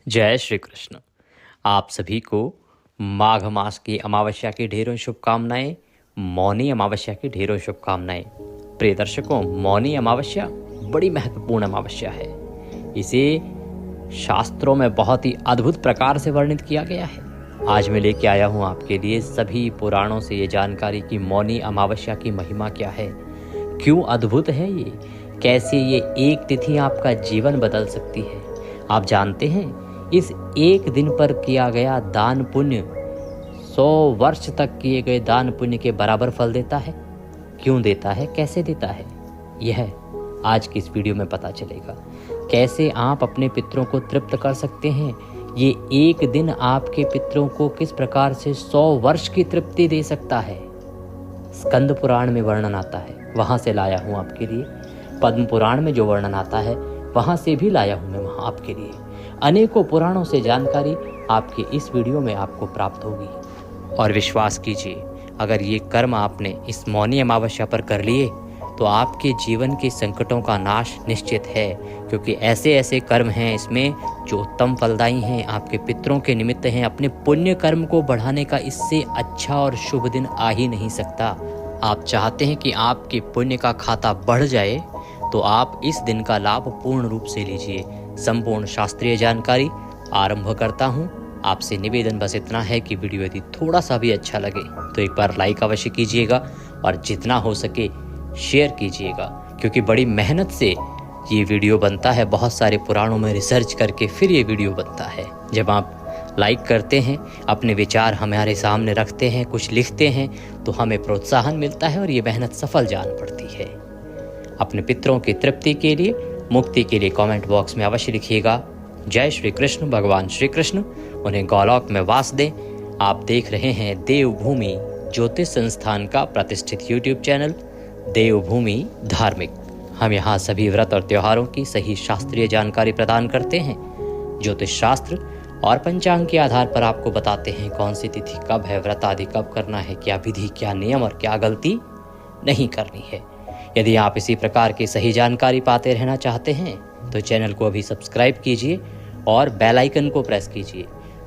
जय श्री कृष्ण। आप सभी को माघ मास की अमावस्या की ढेरों शुभकामनाएं, मौनी अमावस्या की ढेरों शुभकामनाएं। प्रिय दर्शकों, मौनी अमावस्या बड़ी महत्वपूर्ण अमावस्या है। इसे शास्त्रों में बहुत ही अद्भुत प्रकार से वर्णित किया गया है। आज मैं लेके आया हूँ आपके लिए सभी पुराणों से ये जानकारी कि मौनी अमावस्या की महिमा क्या है, क्यों अद्भुत है ये, कैसे ये एक तिथि आपका जीवन बदल सकती है। आप जानते हैं, इस एक दिन पर किया गया दान पुण्य 100 वर्ष तक किए गए दान पुण्य के बराबर फल देता है। क्यों देता है, कैसे देता है, यह आज की इस वीडियो में पता चलेगा। कैसे आप अपने पितरों को तृप्त कर सकते हैं। ये एक दिन आपके पितरों को किस प्रकार से 100 वर्ष की तृप्ति दे सकता है। स्कंद पुराण में वर्णन आता है, वहाँ से लाया हूँ आपके लिए। पद्म पुराण में जो वर्णन आता है, वहाँ से भी लाया हूँ मैं वहाँ आपके लिए। अनेकों पुराणों से जानकारी आपके इस वीडियो में आपको प्राप्त होगी। और विश्वास कीजिए, अगर ये कर्म आपने इस मौनी अमावस्या पर कर लिए तो आपके जीवन के संकटों का नाश निश्चित है, क्योंकि ऐसे ऐसे कर्म हैं इसमें जो उत्तम फलदायी हैं, आपके पितरों के निमित्त हैं। अपने पुण्य कर्म को बढ़ाने का इससे अच्छा और शुभ दिन आ ही नहीं सकता। आप चाहते हैं कि आपके पुण्य का खाता बढ़ जाए, तो आप इस दिन का लाभ पूर्ण रूप से लीजिए। संपूर्ण शास्त्रीय जानकारी आरंभ करता हूँ। आपसे निवेदन बस इतना है कि वीडियो यदि थोड़ा सा भी अच्छा लगे तो एक बार लाइक अवश्य कीजिएगा और जितना हो सके शेयर कीजिएगा, क्योंकि बड़ी मेहनत से ये वीडियो बनता है। बहुत सारे पुराणों में रिसर्च करके फिर ये वीडियो बनता है। जब आप लाइक करते हैं, अपने विचार हमारे सामने रखते हैं, कुछ लिखते हैं, तो हमें प्रोत्साहन मिलता है और ये मेहनत सफल जान पड़ती है। अपने पितरों की तृप्ति के लिए, मुक्ति के लिए कमेंट बॉक्स में अवश्य लिखिएगा जय श्री कृष्ण। भगवान श्री कृष्ण उन्हें गौलोक में वास दें। आप देख रहे हैं देवभूमि ज्योतिष संस्थान का प्रतिष्ठित यूट्यूब चैनल देवभूमि धार्मिक। हम यहाँ सभी व्रत और त्योहारों की सही शास्त्रीय जानकारी प्रदान करते हैं। ज्योतिष शास्त्र और पंचांग के आधार पर आपको बताते हैं कौन सी तिथि कब है, व्रत आदि कब करना है, क्या विधि, क्या नियम और क्या गलती नहीं करनी है। यदि आप इसी प्रकार की सही जानकारी पाते रहना चाहते हैं तो चैनल को अभी सब्सक्राइब कीजिए और बेल आइकन को प्रेस कीजिए।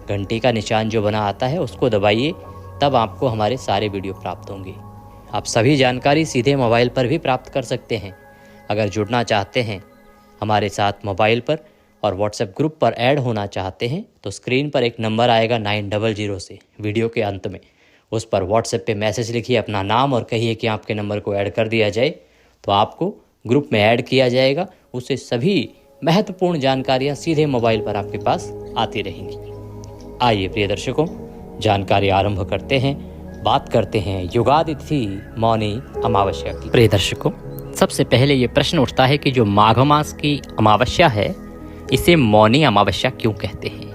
घंटी का निशान जो बना आता है उसको दबाइए, तब आपको हमारे सारे वीडियो प्राप्त होंगे। आप सभी जानकारी सीधे मोबाइल पर भी प्राप्त कर सकते हैं। अगर जुड़ना चाहते हैं हमारे साथ मोबाइल पर और व्हाट्सएप ग्रुप पर ऐड होना चाहते हैं तो स्क्रीन पर एक नंबर आएगा 900 से वीडियो के अंत में। उस पर व्हाट्सएप पे मैसेज लिखिए अपना नाम और कहिए कि आपके नंबर को ऐड कर दिया जाए, तो आपको ग्रुप में ऐड किया जाएगा। उससे सभी महत्वपूर्ण जानकारियां सीधे मोबाइल पर आपके पास आती रहेंगी। आइए प्रिय दर्शकों, जानकारी आरंभ करते हैं। बात करते हैं युगादि तिथि मौनी अमावस्या की। प्रिय दर्शकों, सबसे पहले ये प्रश्न उठता है कि जो माघ मास की अमावस्या है, इसे मौनी अमावस्या क्यों कहते हैं,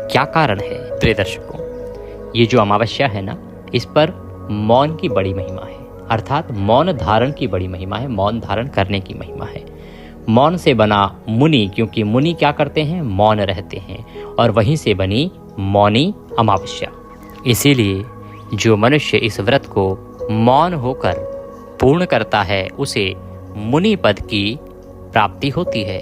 क्या कारण है। प्रिय दर्शकों, ये जो अमावस्या है ना, इस पर मौन की बड़ी महिमा है, अर्थात मौन धारण की बड़ी महिमा है, मौन धारण करने की महिमा है। मौन से बना मुनि, क्योंकि मुनि क्या करते हैं, मौन रहते हैं, और वहीं से बनी मौनी अमावस्या। इसीलिए जो मनुष्य इस व्रत को मौन होकर पूर्ण करता है उसे मुनि पद की प्राप्ति होती है,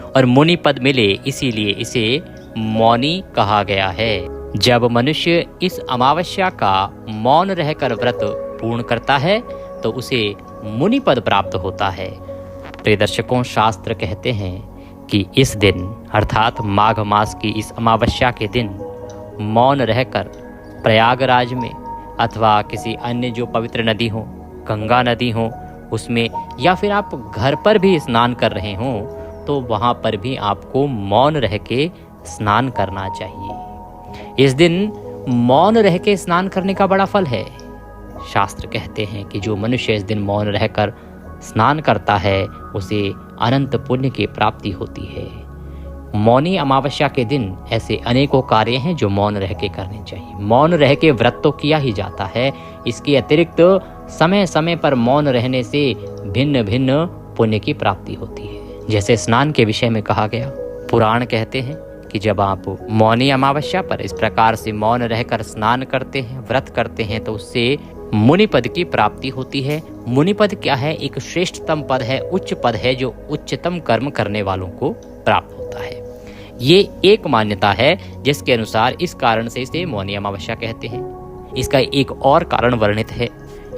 और मुनि पद मिले इसीलिए इसे मौनी कहा गया है। जब मनुष्य इस अमावस्या का मौन रहकर व्रत पूर्ण करता है तो उसे मुनि पद प्राप्त होता है। प्रिय दर्शकों, शास्त्र कहते हैं कि इस दिन अर्थात माघ मास की इस अमावस्या के दिन मौन रहकर प्रयागराज में अथवा किसी अन्य जो पवित्र नदी हो, गंगा नदी हो, उसमें, या फिर आप घर पर भी स्नान कर रहे हो तो वहाँ पर भी आपको मौन रह के स्नान करना चाहिए। इस दिन मौन रह के स्नान करने का बड़ा फल है। शास्त्र कहते हैं कि जो मनुष्य इस दिन मौन रहकर स्नान करता है उसे अनंत पुण्य की प्राप्ति होती है। मौनी अमावस्या के दिन ऐसे अनेकों कार्य हैं जो मौन रह के करने चाहिए। मौन रह के व्रत तो किया ही जाता है, इसके अतिरिक्त समय समय पर मौन रहने से भिन्न भिन्न पुण्य की प्राप्ति होती है। जैसे स्नान के विषय में कहा गया, पुराण कहते हैं कि जब आप मौनी अमावस्या पर इस प्रकार से मौन रहकर स्नान करते हैं, व्रत करते हैं, तो उससे मुनि पद की प्राप्ति होती है। मुनि पद क्या है, एक श्रेष्ठतम पद है, उच्च पद है जो उच्चतम कर्म करने वालों को प्राप्त होता है। ये एक मान्यता है जिसके अनुसार इस कारण से इसे मौनी अमावस्या कहते हैं। इसका एक और कारण वर्णित है।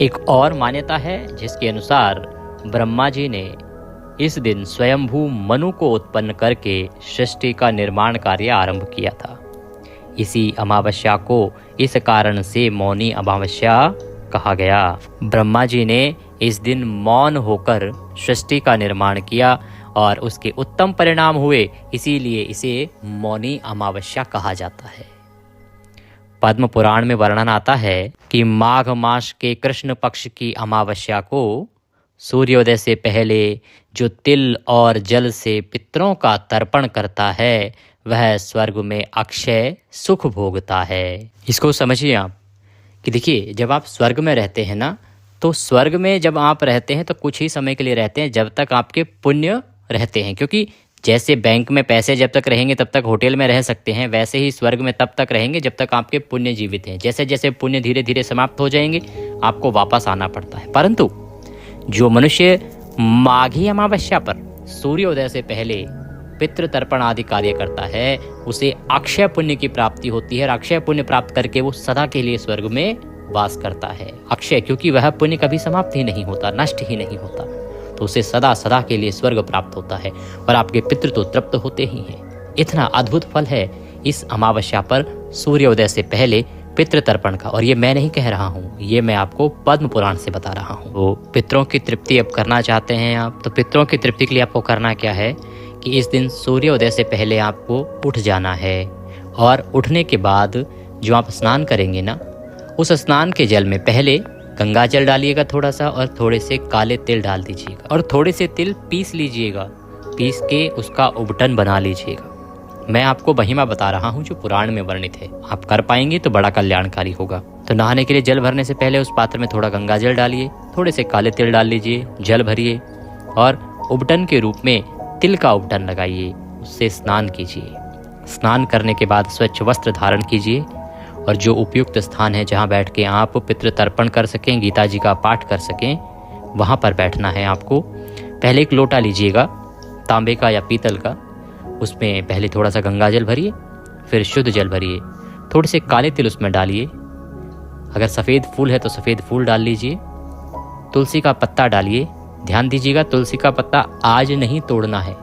एक और मान्यता है जिसके अनुसार ब्रह्मा जी ने इस दिन स्वयंभू मनु को उत्पन्न करके सृष्टि का निर्माण कार्य आरंभ किया था। इसी अमावस्या को इस कारण से मौनी अमावस्या कहा गया। ब्रह्मा जी ने इस दिन मौन होकर सृष्टि का निर्माण किया और उसके उत्तम परिणाम हुए, इसीलिए इसे मौनी अमावस्या कहा जाता है। पद्म पुराण में वर्णन आता है कि माघ मास के कृष्ण पक्ष की अमावस्या को सूर्योदय से पहले जो तिल और जल से पितरों का तर्पण करता है वह स्वर्ग में अक्षय सुख भोगता है। इसको समझिए आप कि देखिए, जब आप स्वर्ग में रहते हैं ना, तो स्वर्ग में जब आप रहते हैं तो कुछ ही समय के लिए रहते हैं, जब तक आपके पुण्य रहते हैं। क्योंकि जैसे बैंक में पैसे जब तक रहेंगे तब तक होटल में रह सकते हैं, वैसे ही स्वर्ग में तब तक रहेंगे जब तक आपके पुण्य जीवित हैं। जैसे जैसे पुण्य धीरे धीरे समाप्त हो जाएंगे आपको वापस आना पड़ता है। परंतु जो मनुष्य माघी अमावस्या पर सूर्योदय से पहले पितृ तर्पण आदि कार्य करता है उसे अक्षय पुण्य की प्राप्ति होती है और अक्षय पुण्य प्राप्त करके वो सदा के लिए स्वर्ग में वास करता है। अक्षय क्योंकि वह पुण्य कभी समाप्त ही नहीं होता, नष्ट ही नहीं होता, तो उसे सदा सदा के लिए स्वर्ग प्राप्त होता है और आपके पितृ तो तृप्त होते ही हैं। इतना अद्भुत फल है इस अमावस्या पर सूर्योदय से पहले पितृ तर्पण का। और ये मैं नहीं कह रहा हूँ, ये मैं आपको पद्म पुराण से बता रहा हूँ। तो पितरों की तृप्ति अब करना चाहते हैं आप, तो पितरों की तृप्ति के लिए आपको करना क्या है कि इस दिन सूर्योदय से पहले आपको उठ जाना है और उठने के बाद जो आप स्नान करेंगे ना, उस स्नान के जल में पहले गंगा जल डालिएगा थोड़ा सा और थोड़े से काले तिल डाल दीजिएगा और थोड़े से तिल पीस लीजिएगा, पीस के उसका उबटन बना लीजिएगा। मैं आपको महिमा बता रहा हूँ जो पुराण में वर्णित है, आप कर पाएंगे तो बड़ा कल्याणकारी होगा। तो नहाने के लिए जल भरने से पहले उस पात्र में थोड़ा गंगा जल डालिए, थोड़े से काले तिल डाल लीजिए, जल भरिए और उबटन के रूप में तिल का उबटन लगाइए, उससे स्नान कीजिए। स्नान करने के बाद स्वच्छ वस्त्र धारण कीजिए और जो उपयुक्त स्थान है जहाँ बैठ के आप पितृ तर्पण कर सकें, गीता जी का पाठ कर सकें, वहाँ पर बैठना है आपको। पहले एक लोटा लीजिएगा तांबे का या पीतल का, उसमें पहले थोड़ा सा गंगा जल भरिए, फिर शुद्ध जल भरिए, थोड़े से काले तिल उसमें डालिए, अगर सफ़ेद फूल है तो सफ़ेद फूल डाल लीजिए, तुलसी का पत्ता डालिए। ध्यान दीजिएगा तुलसी का पत्ता आज नहीं तोड़ना है,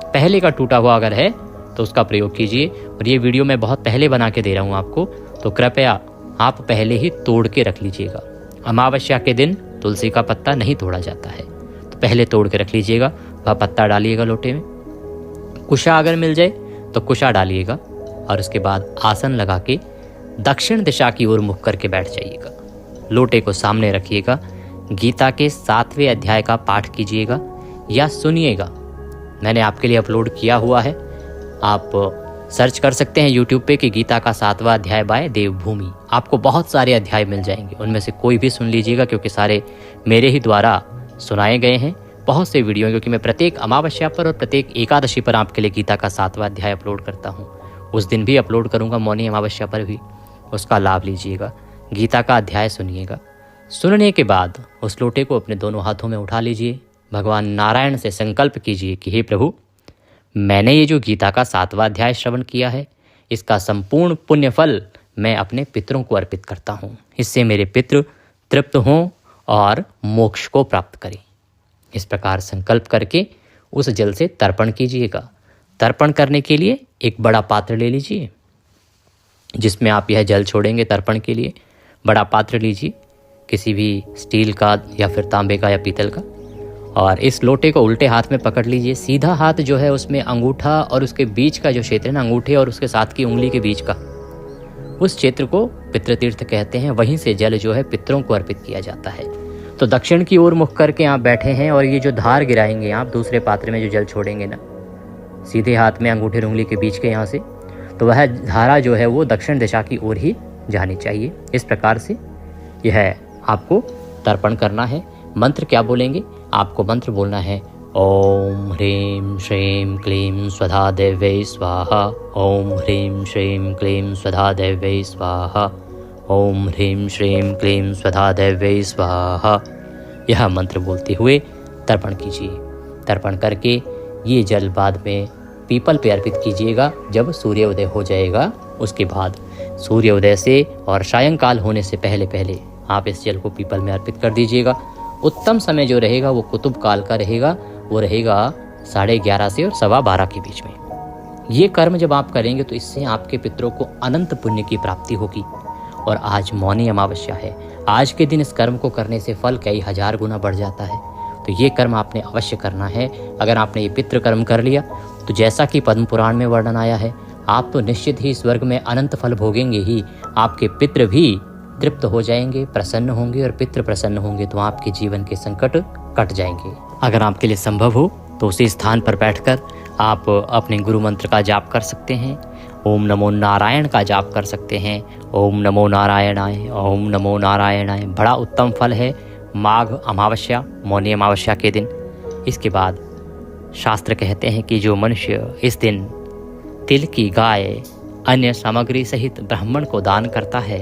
पहले का टूटा हुआ अगर है तो उसका प्रयोग कीजिए। और ये वीडियो मैं बहुत पहले बना के दे रहा हूँ आपको, तो कृपया आप पहले ही तोड़ के रख लीजिएगा। अमावस्या के दिन तुलसी का पत्ता नहीं तोड़ा जाता है, तो पहले तोड़ के रख लीजिएगा। वह पत्ता डालिएगा लोटे में, कुशा अगर मिल जाए तो कुशा डालिएगा और उसके बाद आसन लगा के दक्षिण दिशा की ओर मुख करके बैठ जाइएगा। लोटे को सामने रखिएगा, गीता के 7वें अध्याय का पाठ कीजिएगा या सुनिएगा। मैंने आपके लिए अपलोड किया हुआ है, आप सर्च कर सकते हैं यूट्यूब पे कि गीता का 7वां अध्याय बाय देवभूमि। आपको बहुत सारे अध्याय मिल जाएंगे, उनमें से कोई भी सुन लीजिएगा क्योंकि सारे मेरे ही द्वारा सुनाए गए हैं। बहुत से वीडियो क्योंकि मैं प्रत्येक अमावस्या पर और प्रत्येक एकादशी पर आपके लिए गीता का 7वां अध्याय अपलोड करता हूँ। उस दिन भी अपलोड करूँगा, मौनी अमावस्या पर भी, उसका लाभ लीजिएगा। गीता का अध्याय सुनिएगा। सुनने के बाद उस लोटे को अपने दोनों हाथों में उठा लीजिए। भगवान नारायण से संकल्प कीजिए कि हे प्रभु, मैंने ये जो गीता का 7वां अध्याय श्रवण किया है, इसका संपूर्ण पुण्य फल मैं अपने पितरों को अर्पित करता हूँ। इससे मेरे पितृ तृप्त हों और मोक्ष को प्राप्त करें। इस प्रकार संकल्प करके उस जल से तर्पण कीजिएगा। तर्पण करने के लिए एक बड़ा पात्र ले लीजिए जिसमें आप यह जल छोड़ेंगे तर्पण के लिए। बड़ा पात्र लीजिए, किसी भी स्टील का या फिर तांबे का या पीतल का, और इस लोटे को उल्टे हाथ में पकड़ लीजिए। सीधा हाथ जो है उसमें अंगूठा और उसके बीच का जो क्षेत्र है ना, अंगूठे और उसके साथ की उंगली के बीच का, उस क्षेत्र को पितृतीर्थ कहते हैं। वहीं से जल जो है पितरों को अर्पित किया जाता है। तो दक्षिण की ओर मुख करके आप बैठे हैं और ये जो धार गिराएंगे आप दूसरे पात्र में जो जल छोड़ेंगे ना, सीधे हाथ में अंगूठे और उंगली के बीच के यहाँ से, तो वह धारा जो है वो दक्षिण दिशा की ओर ही जानी चाहिए। इस प्रकार से यह आपको तर्पण करना है। मंत्र क्या बोलेंगे? आपको मंत्र बोलना है ओम ह्रीं श्रीं क्लीं स्वधा देव्यै स्वाहा, ओम ह्रीं श्रीं क्लीं स्वधा देव्यै स्वाहा, ओम ह्रीं श्रीं क्लीं स्वधा देव्यै स्वाहा। यह मंत्र बोलते हुए तर्पण कीजिए। तर्पण करके ये जल बाद में पीपल पे अर्पित कीजिएगा जब सूर्योदय हो जाएगा। उसके बाद सूर्योदय से और सायंकाल होने से पहले पहले आप इस जल को पीपल में अर्पित कर दीजिएगा। उत्तम समय जो रहेगा वो कुतुब काल का रहेगा, वो रहेगा 11:30 से और 12:15 के बीच में। ये कर्म जब आप करेंगे तो इससे आपके पितरों को अनंत पुण्य की प्राप्ति होगी। और आज मौनी अमावस्या है, आज के दिन इस कर्म को करने से फल कई हजार गुना बढ़ जाता है। तो ये कर्म आपने अवश्य करना है। अगर आपने ये पितृ कर्म कर लिया तो जैसा कि पद्म पुराण में वर्णन आया है, आप तो निश्चित ही स्वर्ग में अनंत फल भोगेंगे ही। आपके पितृ भी तृप्त हो जाएंगे, प्रसन्न होंगे, और पितृ प्रसन्न होंगे तो आपके जीवन के संकट कट जाएंगे। अगर आपके लिए संभव हो तो उसी स्थान पर बैठकर आप अपने गुरु मंत्र का जाप कर सकते हैं। ओम नमो नारायण का जाप कर सकते हैं। ओम नमो नारायणाय, ओम नमो नारायणाय। बड़ा उत्तम फल है माघ अमावस्या, मौनी अमावस्या के दिन। इसके बाद शास्त्र कहते हैं कि जो मनुष्य इस दिन तिल की गाय अन्य सामग्री सहित ब्राह्मण को दान करता है,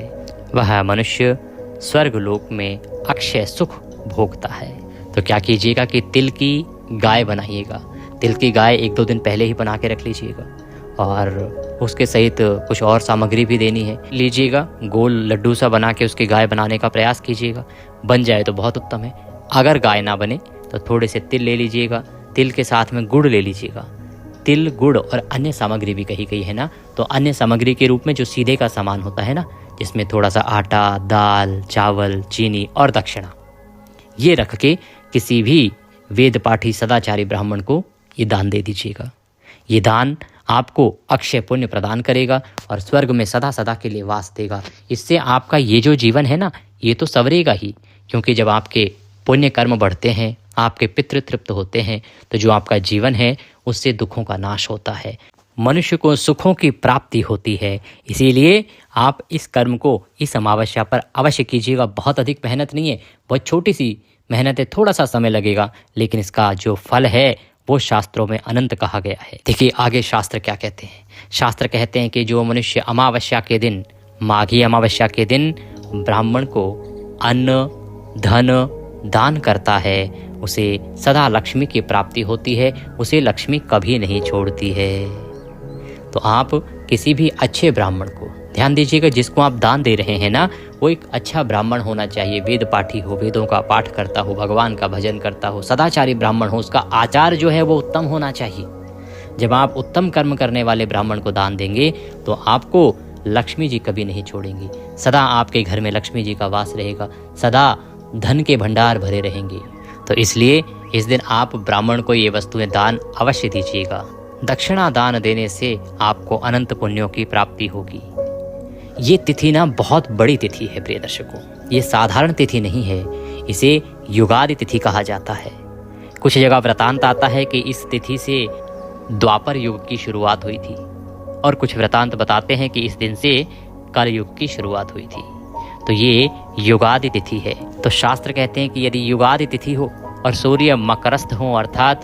वह मनुष्य स्वर्ग लोक में अक्षय सुख भोगता है। तो क्या कीजिएगा कि तिल की गाय बनाइएगा। तिल की गाय 1-2 दिन पहले ही बना के रख लीजिएगा, और उसके सहित कुछ और सामग्री भी देनी है, लीजिएगा। गोल लड्डू सा बना के उसकी गाय बनाने का प्रयास कीजिएगा। बन जाए तो बहुत उत्तम है। अगर गाय ना बने तो थोड़े से तिल ले लीजिएगा, तिल के साथ में गुड़ ले लीजिएगा। तिल, गुड़ और अन्य सामग्री भी कही गई है ना, तो अन्य सामग्री के रूप में जो सीधे का सामान होता है ना, जिसमें थोड़ा सा आटा, दाल, चावल, चीनी और दक्षिणा, ये रख के किसी भी वेद पाठी सदाचारी ब्राह्मण को ये दान दे दीजिएगा। ये दान आपको अक्षय पुण्य प्रदान करेगा और स्वर्ग में सदा सदा के लिए वास देगा। इससे आपका ये जो जीवन है ना, ये तो संवरेगा ही, क्योंकि जब आपके पुण्य कर्म बढ़ते हैं, आपके पितृ तृप्त होते हैं, तो जो आपका जीवन है उससे दुखों का नाश होता है, मनुष्य को सुखों की प्राप्ति होती है। इसीलिए आप इस कर्म को इस अमावस्या पर अवश्य कीजिएगा। बहुत अधिक मेहनत नहीं है, बहुत छोटी सी मेहनत है, थोड़ा सा समय लगेगा, लेकिन इसका जो फल है वो शास्त्रों में अनंत कहा गया है। देखिए आगे शास्त्र क्या कहते हैं। शास्त्र कहते हैं कि जो मनुष्य अमावस्या के दिन, माघी अमावस्या के दिन ब्राह्मण को अन्न धन दान करता है, उसे सदा लक्ष्मी की प्राप्ति होती है, उसे लक्ष्मी कभी नहीं छोड़ती है। तो आप किसी भी अच्छे ब्राह्मण को, ध्यान दीजिएगा, जिसको आप दान दे रहे हैं ना, वो एक अच्छा ब्राह्मण होना चाहिए। वेद पाठी हो, वेदों का पाठ करता हो, भगवान का भजन करता हो, सदाचारी ब्राह्मण हो, उसका आचार जो है वो उत्तम होना चाहिए। जब आप उत्तम कर्म करने वाले ब्राह्मण को दान देंगे तो आपको लक्ष्मी जी कभी नहीं छोड़ेंगी। सदा आपके घर में लक्ष्मी जी का वास रहेगा, सदा धन के भंडार भरे रहेंगे। तो इसलिए इस दिन आप ब्राह्मण को ये वस्तुएं दान अवश्य दीजिएगा। दक्षिणा दान देने से आपको अनंत पुण्यों की प्राप्ति होगी। ये तिथि ना बहुत बड़ी तिथि है प्रिय दर्शकों, ये साधारण तिथि नहीं है, इसे युगादि तिथि कहा जाता है। कुछ जगह वृतांत आता है कि इस तिथि से द्वापर युग की शुरुआत हुई थी, और कुछ वृतांत बताते हैं कि इस दिन से कल युग की शुरुआत हुई थी। तो ये युगादि तिथि है। तो शास्त्र कहते हैं कि यदि युगादि तिथि हो और सूर्य मकरस्थ हो, अर्थात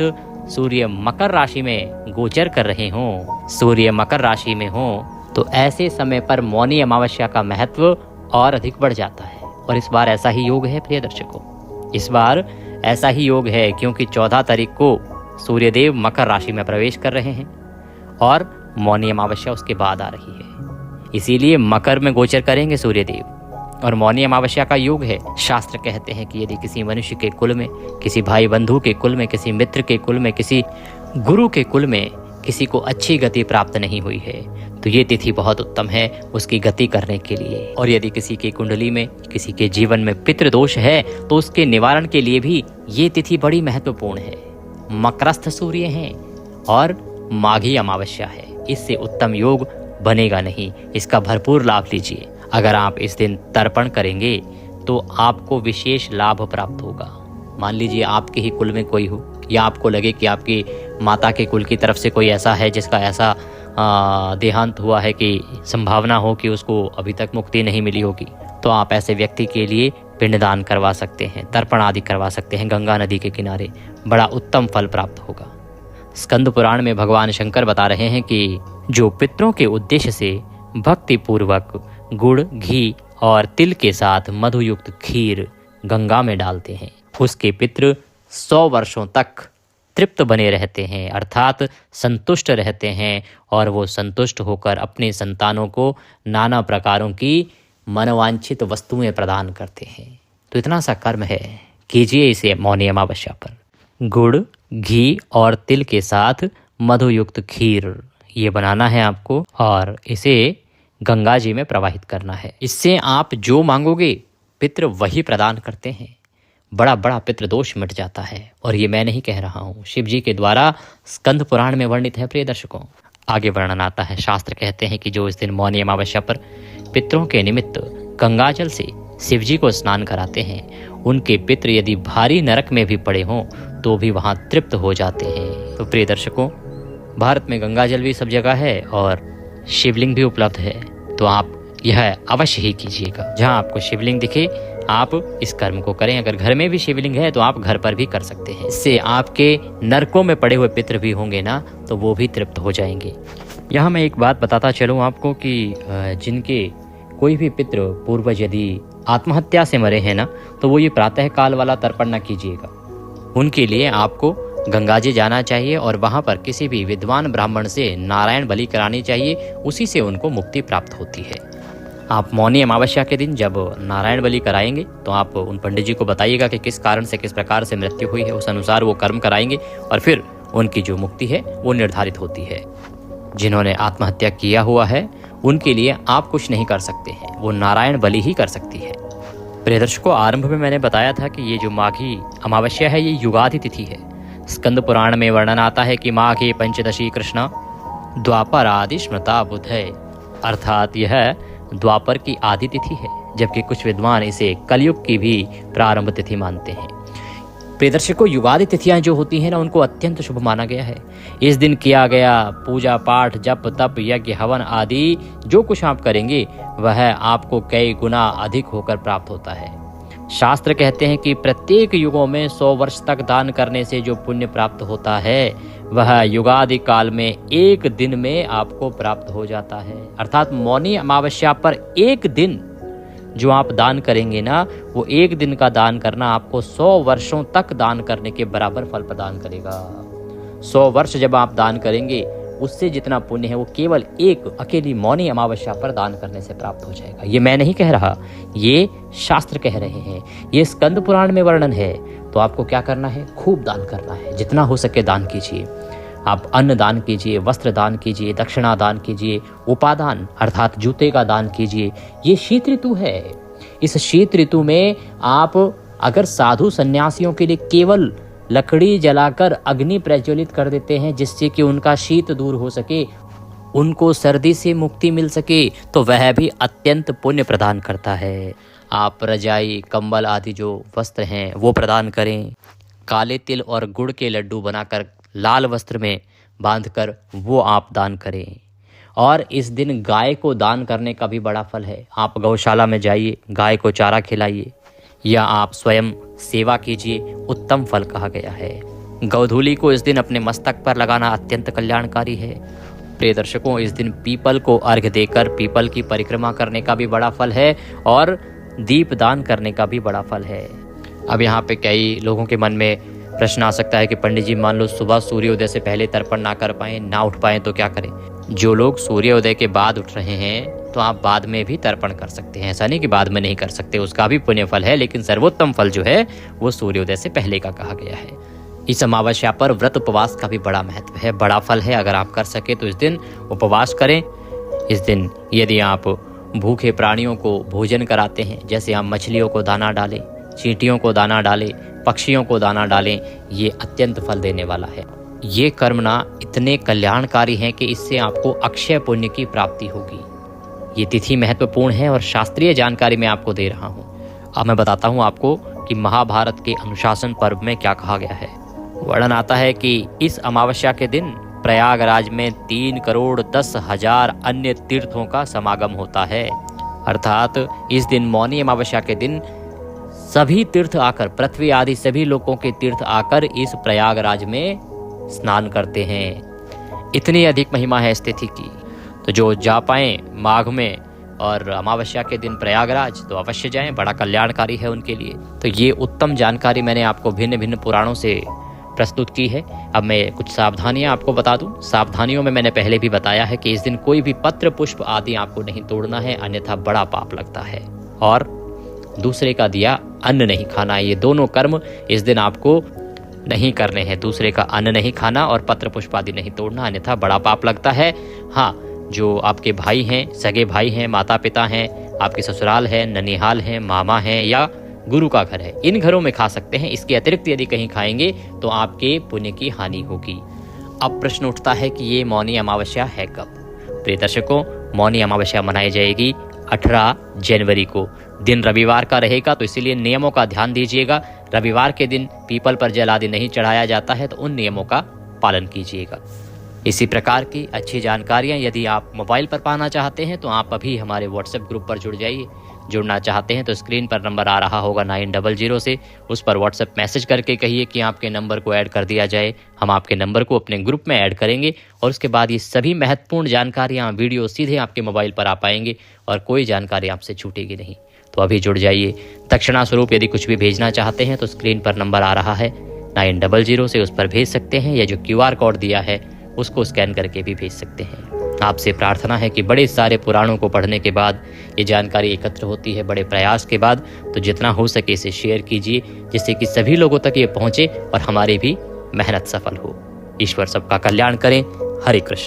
सूर्य मकर राशि में गोचर कर रहे हों, सूर्य मकर राशि में हो, तो ऐसे समय पर मौनी अमावस्या का महत्व और अधिक बढ़ जाता है। और इस बार ऐसा ही योग है प्रिय दर्शकों, इस बार ऐसा ही योग है, क्योंकि 14 तारीख को सूर्यदेव मकर राशि में प्रवेश कर रहे हैं और मौनी अमावस्या उसके बाद आ रही है। इसीलिए मकर में गोचर करेंगे सूर्यदेव और मौनी अमावस्या का योग है। शास्त्र कहते हैं कि यदि किसी मनुष्य के कुल में, किसी भाई बंधु के कुल में, किसी मित्र के कुल में, किसी गुरु के कुल में किसी को अच्छी गति प्राप्त नहीं हुई है, तो ये तिथि बहुत उत्तम है उसकी गति करने के लिए। और यदि किसी की कुंडली में, किसी के जीवन में पितृदोष है, तो उसके निवारण के लिए भी ये तिथि बड़ी महत्वपूर्ण है। मकरस्थ सूर्य हैं और माघी अमावस्या है, इससे उत्तम योग बनेगा नहीं। इसका भरपूर लाभ लीजिए। अगर आप इस दिन तर्पण करेंगे तो आपको विशेष लाभ प्राप्त होगा। मान लीजिए आपके ही कुल में कोई हो, या आपको लगे कि आपकी माता के कुल की तरफ से कोई ऐसा है जिसका ऐसा देहांत हुआ है कि संभावना हो कि उसको अभी तक मुक्ति नहीं मिली होगी, तो आप ऐसे व्यक्ति के लिए पिंडदान करवा सकते हैं, तर्पण आदि करवा सकते हैं गंगा नदी के किनारे। बड़ा उत्तम फल प्राप्त होगा। स्कंद पुराण में भगवान शंकर बता रहे हैं कि जो पितरों के उद्देश्य से भक्ति पूर्वक गुड़, घी और तिल के साथ मधुयुक्त खीर गंगा में डालते हैं, उसके पितृ 100 वर्षों तक तृप्त बने रहते हैं, अर्थात संतुष्ट रहते हैं, और वो संतुष्ट होकर अपने संतानों को नाना प्रकारों की मनोवांछित वस्तुएं प्रदान करते हैं। तो इतना सा कर्म है, कीजिए इसे मौनी अमावस्या पर। गुड़, घी और तिल के साथ मधुयुक्त खीर ये बनाना है आपको, और इसे गंगा जी में प्रवाहित करना है। इससे आप जो मांगोगे पितृ वही प्रदान करते हैं। बड़ा बड़ा पितृ दोष मिट जाता है, और ये मैं नहीं कह रहा हूँ, शिव जी के द्वारा स्कंद पुराण में वर्णित है। प्रिय दर्शकों, आगे वर्णन आता है। शास्त्र कहते हैं कि जो इस दिन मौनी अमावस्या पर पितरों के निमित्त गंगा जल से शिव जी को स्नान कराते हैं, उनके पितृ यदि भारी नरक में भी पड़े हों तो भी वहाँ तृप्त हो जाते हैं। तो प्रिय दर्शकों, भारत में गंगा जल भी सब जगह है और शिवलिंग भी उपलब्ध है, तो आप यह अवश्य ही कीजिएगा। जहाँ आपको शिवलिंग दिखे आप इस कर्म को करें। अगर घर में भी शिवलिंग है तो आप घर पर भी कर सकते हैं। इससे आपके नरकों में पड़े हुए पितृ भी होंगे ना, तो वो भी तृप्त हो जाएंगे। यहाँ मैं एक बात बताता चलूँ आपको कि जिनके कोई भी पितृ पूर्वज यदि आत्महत्या से मरे हैं ना, तो वो ये प्रातः काल वाला तर्पण न कीजिएगा। उनके लिए आपको गंगा जी जाना चाहिए और वहाँ पर किसी भी विद्वान ब्राह्मण से नारायण बलि करानी चाहिए, उसी से उनको मुक्ति प्राप्त होती है। आप मौनी अमावस्या के दिन जब नारायण बलि कराएंगे तो आप उन पंडित जी को बताइएगा कि किस कारण से, किस प्रकार से मृत्यु हुई है, उस अनुसार वो कर्म कराएंगे और फिर उनकी जो मुक्ति है वो निर्धारित होती है। जिन्होंने आत्महत्या किया हुआ है उनके लिए आप कुछ नहीं कर सकते हैं, वो नारायण बलि ही कर सकती है। प्रिय दर्शकों, आरंभ में मैंने बताया था कि ये जो माघी अमावस्या है ये युगादि तिथि है। स्कंद पुराण में वर्णन आता है कि माघी पंचदशी कृष्ण द्वापर आदि स्मृता बुध है, अर्थात यह द्वापर की आदि तिथि है, जबकि कुछ विद्वान इसे कलयुग की भी प्रारंभ तिथि मानते हैं। प्रिय दर्शकों, युगादि तिथियां जो होती हैं ना, उनको अत्यंत शुभ माना गया है। इस दिन किया गया पूजा पाठ, जप तप, यज्ञ हवन आदि जो कुछ आप करेंगे वह आपको कई गुना अधिक होकर प्राप्त होता है। शास्त्र कहते हैं कि प्रत्येक युगों में 100 वर्ष तक दान करने से जो पुण्य प्राप्त होता है वह युगादि काल में एक दिन में आपको प्राप्त हो जाता है। अर्थात मौनी अमावस्या पर एक दिन जो आप दान करेंगे ना, वो एक दिन का दान करना आपको 100 वर्षों तक दान करने के बराबर फल प्रदान करेगा। 100 वर्ष जब आप दान करेंगे उससे जितना पुण्य है वो केवल एक अकेली मौनी अमावस्या पर दान करने से प्राप्त हो जाएगा। ये मैं नहीं कह रहा, ये शास्त्र कह रहे हैं, ये स्कंद पुराण में वर्णन है। तो आपको क्या करना है? खूब दान करना है, जितना हो सके दान कीजिए। आप अन्न दान कीजिए, वस्त्र दान कीजिए, दक्षिणा दान कीजिए, उपादान अर्थात जूते का दान कीजिए। ये शीत ऋतु है। इस शीत ऋतु में आप अगर साधु सन्यासियों के लिए केवल लकड़ी जलाकर अग्नि प्रज्वलित कर देते हैं जिससे कि उनका शीत दूर हो सके, उनको सर्दी से मुक्ति मिल सके, तो वह भी अत्यंत पुण्य प्रदान करता है। आप रजाई, कंबल आदि जो वस्त्र हैं वो प्रदान करें। काले तिल और गुड़ के लड्डू बनाकर लाल वस्त्र में बांधकर वो आप दान करें। और इस दिन गाय को दान करने का भी बड़ा फल है। आप गौशाला में जाइए, गाय को चारा खिलाइए या आप स्वयं सेवा कीजिए, उत्तम फल कहा गया है। गौधूली को इस दिन अपने मस्तक पर लगाना अत्यंत कल्याणकारी है। प्रिय दर्शकों, इस दिन पीपल को अर्घ्य देकर पीपल की परिक्रमा करने का भी बड़ा फल है और दीप दान करने का भी बड़ा फल है। अब यहाँ पे कई लोगों के मन में प्रश्न आ सकता है कि पंडित जी, मान लो सुबह सूर्योदय से पहले तर्पण ना कर पाए, ना उठ पाए, तो क्या करें? जो लोग सूर्योदय के बाद उठ रहे हैं तो आप बाद में भी तर्पण कर सकते हैं। ऐसा नहीं कि बाद में नहीं कर सकते, उसका भी पुण्य फल है, लेकिन सर्वोत्तम फल जो है वो सूर्योदय से पहले का कहा गया है। इस अमावस्या पर व्रत उपवास का भी बड़ा महत्व है, बड़ा फल है। अगर आप कर सके तो इस दिन उपवास करें। इस दिन यदि आप भूखे प्राणियों को भोजन कराते हैं, जैसे आप मछलियों को दाना डालें, चींटियों को दाना डालें, पक्षियों को दाना डालें, ये अत्यंत फल देने वाला है। ये कर्म ना इतने कल्याणकारी हैं कि इससे आपको अक्षय पुण्य की प्राप्ति होगी। ये तिथि महत्वपूर्ण है और शास्त्रीय जानकारी मैं आपको दे रहा हूँ। अब मैं बताता हूँ आपको कि महाभारत के अनुशासन पर्व में क्या कहा गया है। वर्णन आता है कि इस अमावस्या के दिन प्रयागराज में 3,10,000 अन्य तीर्थों का समागम होता है। अर्थात इस दिन मौनी अमावस्या के दिन सभी तीर्थ आकर, पृथ्वी आदि सभी लोगों के तीर्थ आकर इस प्रयागराज में स्नान करते हैं। इतनी अधिक महिमा है इस तिथि की। तो जो जा पाएं माघ में और अमावस्या के दिन प्रयागराज, तो अवश्य जाएं, बड़ा कल्याणकारी है उनके लिए। तो ये उत्तम जानकारी मैंने आपको भिन्न भिन्न पुराणों से प्रस्तुत की है। अब मैं कुछ सावधानियां आपको बता दूं। सावधानियों में मैंने पहले भी बताया है कि इस दिन कोई भी पत्र पुष्प आदि आपको नहीं तोड़ना है, अन्यथा बड़ा पाप लगता है। और दूसरे का दिया अन्न नहीं खाना, ये दोनों कर्म इस दिन आपको नहीं करने हैं। दूसरे का अन्न नहीं खाना और पत्र पुष्प आदि नहीं तोड़ना, अन्यथा बड़ा पाप लगता है। हाँ, जो आपके भाई हैं, सगे भाई हैं, माता पिता हैं, आपके ससुराल है, ननिहाल है, मामा है या गुरु का घर है, इन घरों में खा सकते हैं। इसके अतिरिक्त यदि कहीं खाएंगे तो आपके पुण्य की हानि होगी। अब प्रश्न उठता है कि ये मौनी अमावस्या है कब? प्रिय दर्शकों, मौनी अमावस्या मनाई जाएगी 18 जनवरी को। दिन रविवार का रहेगा, तो इसीलिए नियमों का ध्यान दीजिएगा। रविवार के दिन पीपल पर जल आदि नहीं चढ़ाया जाता है, तो उन नियमों का पालन कीजिएगा। इसी प्रकार की अच्छी जानकारियां यदि आप मोबाइल पर पाना चाहते हैं तो आप अभी हमारे व्हाट्सएप ग्रुप पर जुड़ जाइए। जुड़ना चाहते हैं तो स्क्रीन पर नंबर आ रहा होगा 900 से, उस पर व्हाट्सएप मैसेज करके कहिए कि आपके नंबर को ऐड कर दिया जाए। हम आपके नंबर को अपने ग्रुप में ऐड करेंगे और उसके बाद ये सभी महत्वपूर्ण जानकारियाँ वीडियो सीधे आपके मोबाइल पर आ पाएंगे और कोई जानकारी आपसे छूटेगी नहीं। तो अभी जुड़ जाइए। दक्षिणा स्वरूप यदि कुछ भी भेजना चाहते हैं तो स्क्रीन पर नंबर आ रहा है 900 से, उस पर भेज सकते हैं, या जो QR कोड दिया है उसको स्कैन करके भी भेज सकते हैं। आपसे प्रार्थना है कि बड़े सारे पुराणों को पढ़ने के बाद ये जानकारी एकत्र होती है, बड़े प्रयास के बाद, तो जितना हो सके इसे शेयर कीजिए, जिससे कि सभी लोगों तक ये पहुंचे और हमारी भी मेहनत सफल हो। ईश्वर सबका कल्याण करें। हरे कृष्ण।